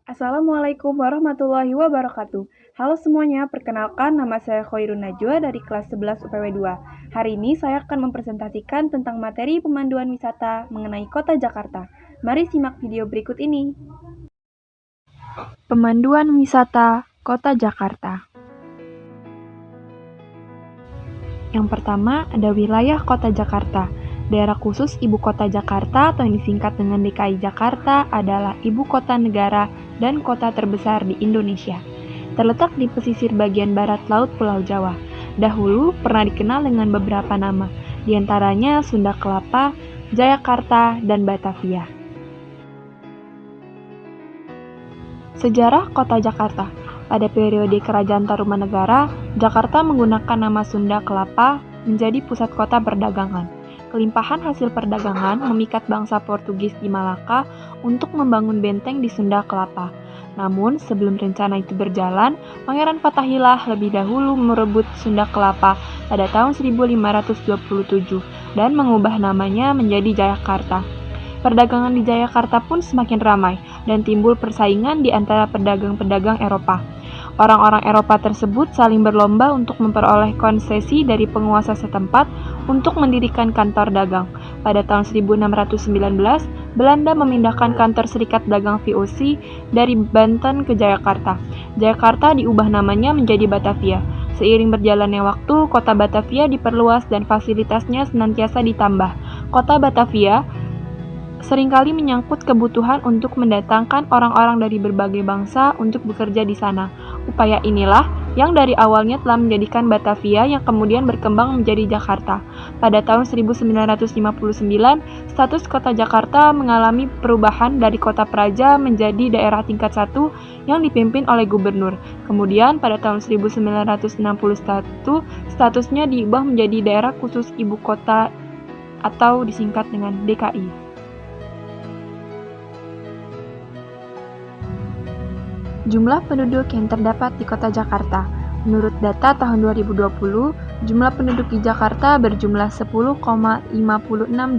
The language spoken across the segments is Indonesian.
Assalamualaikum warahmatullahi wabarakatuh. Halo semuanya, perkenalkan nama saya Khoirun Najwa dari kelas 11 UPW 2. Hari ini saya akan mempresentasikan tentang materi pemanduan wisata mengenai Kota Jakarta. Mari simak video berikut ini. Pemanduan wisata Kota Jakarta. Yang pertama, ada wilayah Kota Jakarta. Daerah khusus Ibu Kota Jakarta atau yang disingkat dengan DKI Jakarta adalah ibu kota negara dan kota terbesar di Indonesia. Terletak di pesisir bagian barat Laut Pulau Jawa. Dahulu pernah dikenal dengan beberapa nama, diantaranya Sunda Kelapa, Jayakarta, dan Batavia. Sejarah Kota Jakarta. Pada periode Kerajaan Tarumanegara, Jakarta menggunakan nama Sunda Kelapa menjadi pusat kota perdagangan. Kelimpahan hasil perdagangan memikat bangsa Portugis di Malaka untuk membangun benteng di Sunda Kelapa. Namun, sebelum rencana itu berjalan, Pangeran Fathaillah lebih dahulu merebut Sunda Kelapa pada tahun 1527 dan mengubah namanya menjadi Jayakarta. Perdagangan di Jayakarta pun semakin ramai dan timbul persaingan di antara pedagang-pedagang Eropa. Orang-orang Eropa tersebut saling berlomba untuk memperoleh konsesi dari penguasa setempat untuk mendirikan kantor dagang. Pada tahun 1619, Belanda memindahkan kantor Serikat Dagang VOC dari Banten ke Jayakarta. Jayakarta diubah namanya menjadi Batavia. Seiring berjalannya waktu, kota Batavia diperluas dan fasilitasnya senantiasa ditambah. Kota Batavia seringkali menyangkut kebutuhan untuk mendatangkan orang-orang dari berbagai bangsa untuk bekerja di sana. Upaya inilah yang dari awalnya telah menjadikan Batavia yang kemudian berkembang menjadi Jakarta. Pada tahun 1959, status kota Jakarta mengalami perubahan dari kota praja menjadi daerah tingkat 1 yang dipimpin oleh gubernur. Kemudian pada tahun 1961, statusnya diubah menjadi daerah khusus ibu kota atau disingkat dengan DKI. Jumlah penduduk yang terdapat di Kota Jakarta. Menurut data tahun 2020, jumlah penduduk di Jakarta berjumlah 10,56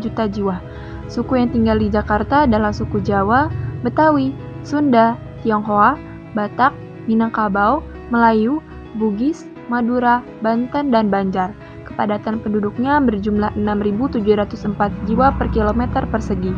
juta jiwa. Suku yang tinggal di Jakarta adalah suku Jawa, Betawi, Sunda, Tionghoa, Batak, Minangkabau, Melayu, Bugis, Madura, Banten, dan Banjar. Kepadatan penduduknya berjumlah 6.704 jiwa per kilometer persegi.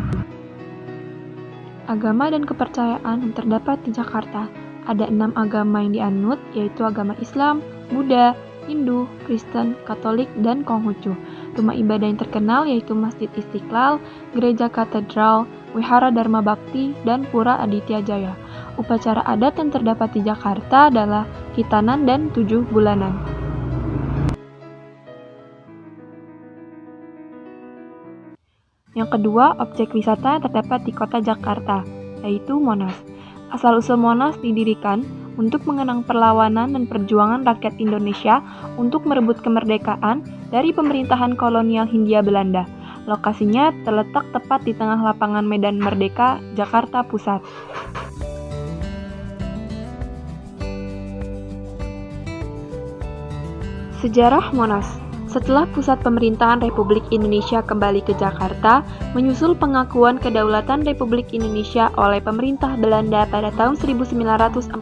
Agama dan kepercayaan yang terdapat di Jakarta. Ada 6 agama yang dianut, yaitu agama Islam, Buddha, Hindu, Kristen, Katolik, dan Konghucu. Rumah ibadah yang terkenal yaitu Masjid Istiqlal, Gereja Katedral, Wihara Dharma Bakti, dan Pura Aditya Jaya. Upacara adat yang terdapat di Jakarta adalah Khitanan dan 7 bulanan. Yang kedua, objek wisata yang terdapat di Kota Jakarta, yaitu Monas. Asal-usul Monas didirikan untuk mengenang perlawanan dan perjuangan rakyat Indonesia untuk merebut kemerdekaan dari pemerintahan kolonial Hindia Belanda. Lokasinya terletak tepat di tengah lapangan Medan Merdeka, Jakarta Pusat. Sejarah Monas. Setelah pusat pemerintahan Republik Indonesia kembali ke Jakarta, menyusul pengakuan kedaulatan Republik Indonesia oleh pemerintah Belanda pada tahun 1949,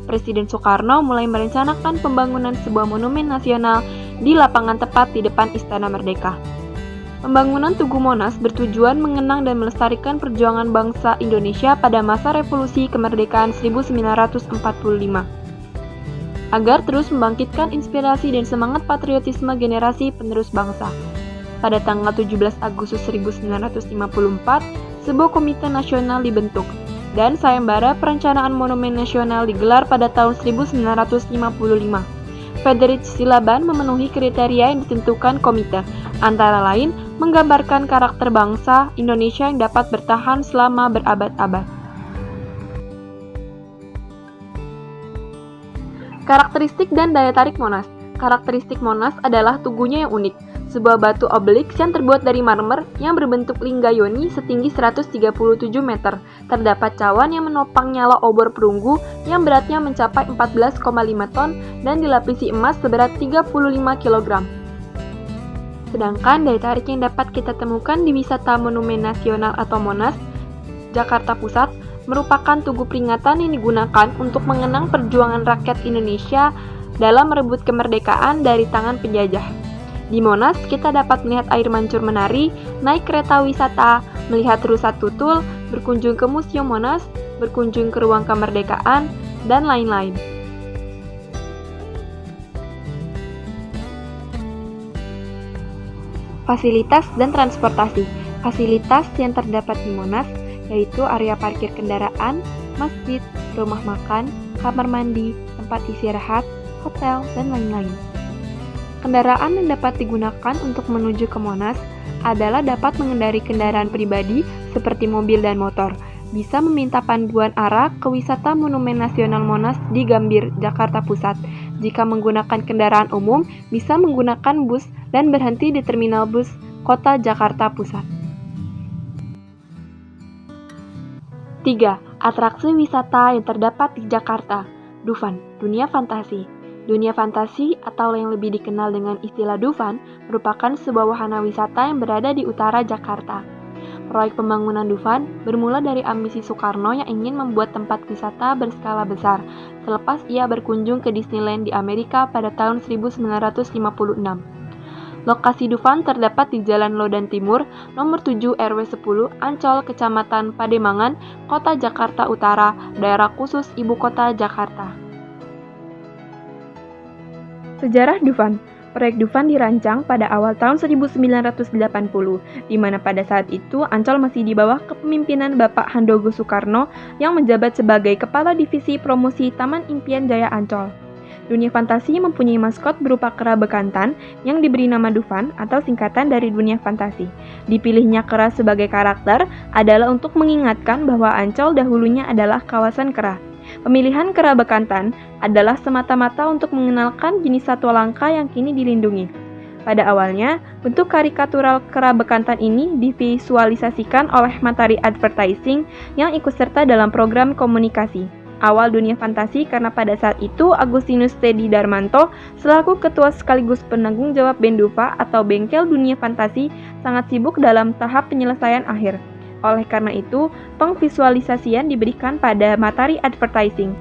Presiden Soekarno mulai merencanakan pembangunan sebuah monumen nasional di lapangan tepat di depan Istana Merdeka. Pembangunan Tugu Monas bertujuan mengenang dan melestarikan perjuangan bangsa Indonesia pada masa Revolusi Kemerdekaan 1945. Agar terus membangkitkan inspirasi dan semangat patriotisme generasi penerus bangsa. Pada tanggal 17 Agustus 1954, sebuah komite nasional dibentuk, dan sayembara perencanaan monumen nasional digelar pada tahun 1955. Frederich Silaban memenuhi kriteria yang ditentukan komite, antara lain menggambarkan karakter bangsa Indonesia yang dapat bertahan selama berabad-abad. Karakteristik dan daya tarik Monas. Karakteristik Monas adalah tugunya yang unik, sebuah batu obelisk yang terbuat dari marmer yang berbentuk lingga yoni setinggi 137 meter. Terdapat cawan yang menopang nyala obor perunggu yang beratnya mencapai 14,5 ton dan dilapisi emas seberat 35 kg. Sedangkan daya tarik yang dapat kita temukan di wisata Monumen Nasional atau Monas, Jakarta Pusat merupakan tugu peringatan yang digunakan untuk mengenang perjuangan rakyat Indonesia dalam merebut kemerdekaan dari tangan penjajah. Di Monas, kita dapat melihat air mancur menari, naik kereta wisata, melihat rusa tutul, berkunjung ke Museum Monas, berkunjung ke Ruang Kemerdekaan, dan lain-lain. Fasilitas dan transportasi. Fasilitas yang terdapat di Monas yaitu area parkir kendaraan, masjid, rumah makan, kamar mandi, tempat istirahat, hotel, dan lain-lain. Kendaraan yang dapat digunakan untuk menuju ke Monas adalah dapat mengendari kendaraan pribadi seperti mobil dan motor, bisa meminta panduan arah ke wisata Monumen Nasional Monas di Gambir, Jakarta Pusat. Jika menggunakan kendaraan umum, bisa menggunakan bus dan berhenti di terminal bus Kota Jakarta Pusat. 3. Atraksi wisata yang terdapat di Jakarta. Dufan, dunia fantasi. Dunia fantasi atau yang lebih dikenal dengan istilah Dufan merupakan sebuah wahana wisata yang berada di utara Jakarta. Proyek pembangunan Dufan bermula dari ambisi Soekarno yang ingin membuat tempat wisata berskala besar selepas ia berkunjung ke Disneyland di Amerika pada tahun 1956. Lokasi Dufan terdapat di Jalan Lodan Timur, nomor 7 RW 10, Ancol, Kecamatan Pademangan, Kota Jakarta Utara, daerah khusus Ibu Kota Jakarta. Sejarah Dufan. Proyek Dufan dirancang pada awal tahun 1980, di mana pada saat itu Ancol masih di bawah kepemimpinan Bapak Handoko Soekarno yang menjabat sebagai Kepala Divisi Promosi Taman Impian Jaya Ancol. Dunia fantasi mempunyai maskot berupa kera bekantan yang diberi nama Dufan atau singkatan dari dunia fantasi. Dipilihnya kera sebagai karakter adalah untuk mengingatkan bahwa Ancol dahulunya adalah kawasan kera. Pemilihan kera bekantan adalah semata-mata untuk mengenalkan jenis satwa langka yang kini dilindungi. Pada awalnya, bentuk karikatural kera bekantan ini divisualisasikan oleh Matahari Advertising yang ikut serta dalam program komunikasi. Awal dunia fantasi karena pada saat itu Agustinus Teddy Darmanto selaku ketua sekaligus penanggung jawab Bendufa atau Bengkel Dunia Fantasi sangat sibuk dalam tahap penyelesaian akhir. Oleh karena itu, pengvisualisasian diberikan pada Matahari Advertising.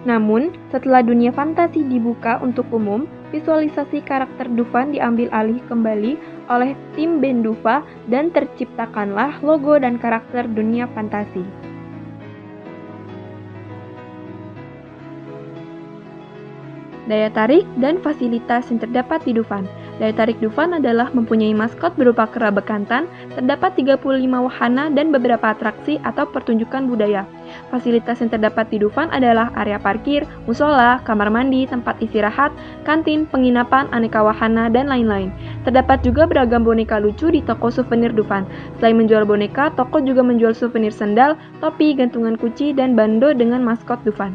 Namun, setelah dunia fantasi dibuka untuk umum, visualisasi karakter Dufan diambil alih kembali oleh tim Bendufa dan terciptakanlah logo dan karakter dunia fantasi. Daya tarik dan fasilitas yang terdapat di Dufan. Daya tarik Dufan adalah mempunyai maskot berupa kera bekantan, terdapat 35 wahana dan beberapa atraksi atau pertunjukan budaya. Fasilitas yang terdapat di Dufan adalah area parkir, musola, kamar mandi, tempat istirahat, kantin, penginapan, aneka wahana, dan lain-lain. Terdapat juga beragam boneka lucu di toko souvenir Dufan. Selain menjual boneka, toko juga menjual souvenir sendal, topi, gantungan kunci, dan bando dengan maskot Dufan.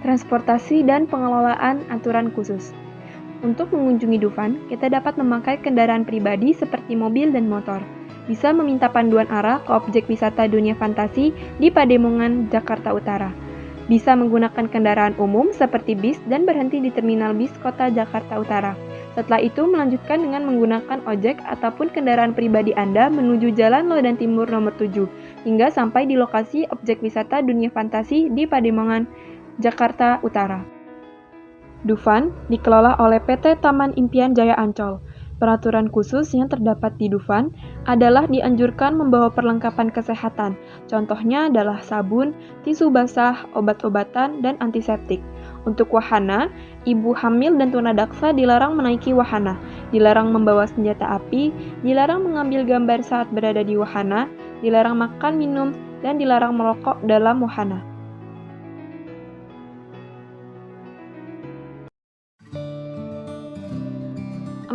Transportasi dan pengelolaan aturan khusus. Untuk mengunjungi Dufan, kita dapat memakai kendaraan pribadi seperti mobil dan motor. Bisa meminta panduan arah ke objek wisata dunia fantasi di Pademangan, Jakarta Utara. Bisa menggunakan kendaraan umum seperti bis dan berhenti di terminal bis Kota Jakarta Utara. Setelah itu melanjutkan dengan menggunakan ojek ataupun kendaraan pribadi Anda menuju Jalan Lodan Timur nomor 7 hingga sampai di lokasi objek wisata dunia fantasi di Pademangan, Jakarta Utara. Dufan dikelola oleh PT Taman Impian Jaya Ancol. Peraturan khusus yang terdapat di Dufan adalah dianjurkan membawa perlengkapan kesehatan. Contohnya adalah sabun, tisu basah, obat-obatan, dan antiseptik. Untuk wahana, ibu hamil dan tunadaksa dilarang menaiki wahana, dilarang membawa senjata api, dilarang mengambil gambar saat berada di wahana, dilarang makan, minum, dan dilarang merokok dalam wahana.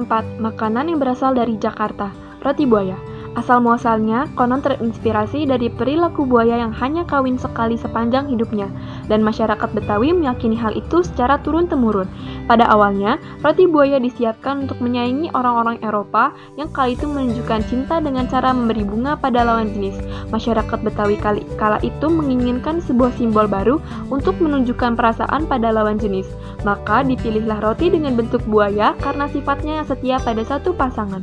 4. Makanan yang berasal dari Jakarta. Roti buaya. Asal-muasalnya, konon terinspirasi dari perilaku buaya yang hanya kawin sekali sepanjang hidupnya, dan masyarakat Betawi meyakini hal itu secara turun-temurun. Pada awalnya, roti buaya disiapkan untuk menyaingi orang-orang Eropa yang kala itu menunjukkan cinta dengan cara memberi bunga pada lawan jenis. Masyarakat Betawi kala itu menginginkan sebuah simbol baru untuk menunjukkan perasaan pada lawan jenis. Maka dipilihlah roti dengan bentuk buaya karena sifatnya yang setia pada satu pasangan.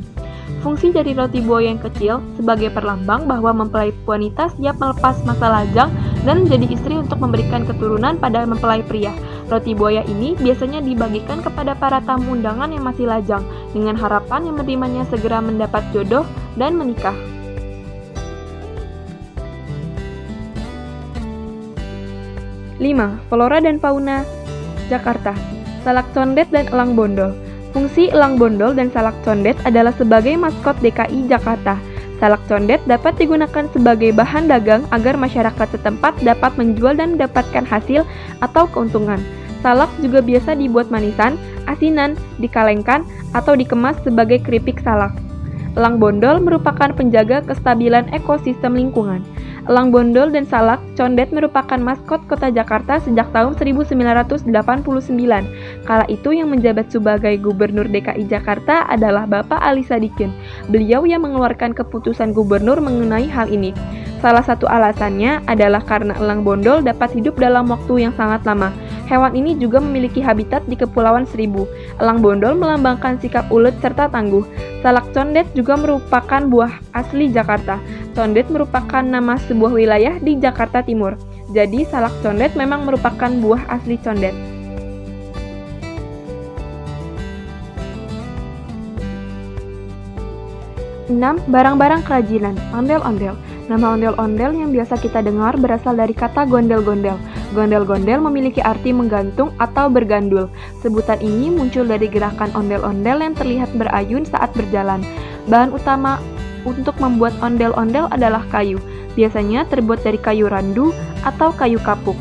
Fungsi dari roti buaya yang kecil sebagai perlambang bahwa mempelai wanita siap melepas masa lajang dan menjadi istri untuk memberikan keturunan pada mempelai pria. Roti buaya ini biasanya dibagikan kepada para tamu undangan yang masih lajang, dengan harapan yang menerimanya segera mendapat jodoh dan menikah. 5. Flora dan fauna Jakarta. Salak condet dan elang bondol. Fungsi elang bondol dan salak condet adalah sebagai maskot DKI Jakarta. Salak condet dapat digunakan sebagai bahan dagang agar masyarakat setempat dapat menjual dan mendapatkan hasil atau keuntungan. Salak juga biasa dibuat manisan, asinan, dikalengkan, atau dikemas sebagai keripik salak. Elang bondol merupakan penjaga kestabilan ekosistem lingkungan. Elang bondol dan salak condet merupakan maskot kota Jakarta sejak tahun 1989. Kala itu yang menjabat sebagai Gubernur DKI Jakarta adalah Bapak Ali Sadikin. Beliau yang mengeluarkan keputusan gubernur mengenai hal ini. Salah satu alasannya adalah karena elang bondol dapat hidup dalam waktu yang sangat lama. Hewan ini juga memiliki habitat di Kepulauan Seribu. Elang bondol melambangkan sikap ulet serta tangguh. Salak condet juga merupakan buah asli Jakarta. Condet merupakan nama sebuah wilayah di Jakarta Timur. Jadi salak condet memang merupakan buah asli condet. 6. Barang-barang kerajinan, ondel-ondel. Nama ondel-ondel yang biasa kita dengar berasal dari kata gondel-gondel. Gondel-gondel memiliki arti menggantung atau bergandul. Sebutan ini muncul dari gerakan ondel-ondel yang terlihat berayun saat berjalan. Bahan utama untuk membuat ondel-ondel adalah kayu. Biasanya terbuat dari kayu randu atau kayu kapuk.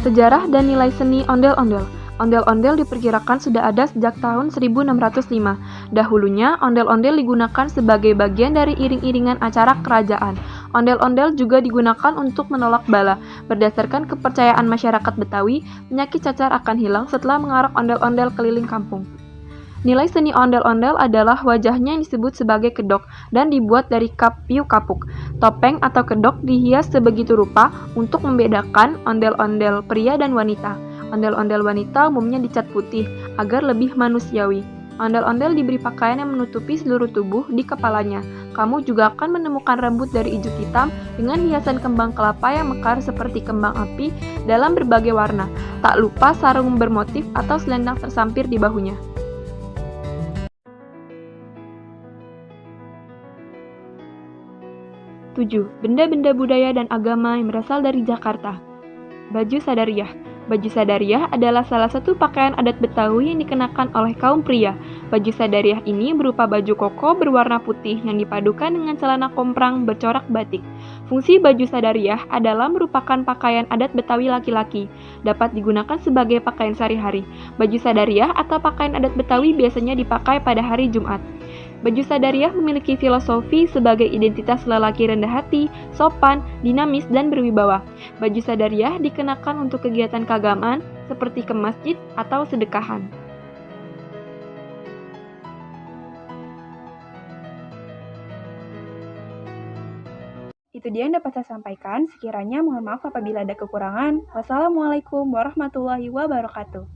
Sejarah dan nilai seni ondel-ondel. Ondel-ondel diperkirakan sudah ada sejak tahun 1605. Dahulunya, ondel-ondel digunakan sebagai bagian dari iring-iringan acara kerajaan. Ondel-ondel juga digunakan untuk menolak bala. Berdasarkan kepercayaan masyarakat Betawi, penyakit cacar akan hilang setelah mengarak ondel-ondel keliling kampung. Nilai seni ondel-ondel adalah wajahnya yang disebut sebagai kedok dan dibuat dari kayu kapuk. Topeng atau kedok dihias sebegitu rupa untuk membedakan ondel-ondel pria dan wanita. Ondel-ondel wanita umumnya dicat putih agar lebih manusiawi. Ondel-ondel diberi pakaian yang menutupi seluruh tubuh di kepalanya. Kamu juga akan menemukan rambut dari ijuk hitam dengan hiasan kembang kelapa yang mekar seperti kembang api dalam berbagai warna. Tak lupa sarung bermotif atau selendang tersampir di bahunya. 7. Benda-benda budaya dan agama yang berasal dari Jakarta. Baju Sadariyah. Baju Sadariyah adalah salah satu pakaian adat Betawi yang dikenakan oleh kaum pria. Baju Sadariyah ini berupa baju koko berwarna putih yang dipadukan dengan celana komprang bercorak batik. Fungsi baju Sadariyah adalah merupakan pakaian adat Betawi laki-laki. Dapat digunakan sebagai pakaian sehari-hari. Baju Sadariyah atau pakaian adat Betawi biasanya dipakai pada hari Jumat. Baju Sadariyah memiliki filosofi sebagai identitas lelaki rendah hati, sopan, dinamis, dan berwibawa. Baju Sadariyah dikenakan untuk kegiatan keagamaan seperti ke masjid atau sedekahan. Itu dia yang dapat saya sampaikan. Sekiranya mohon maaf apabila ada kekurangan. Wassalamualaikum warahmatullahi wabarakatuh.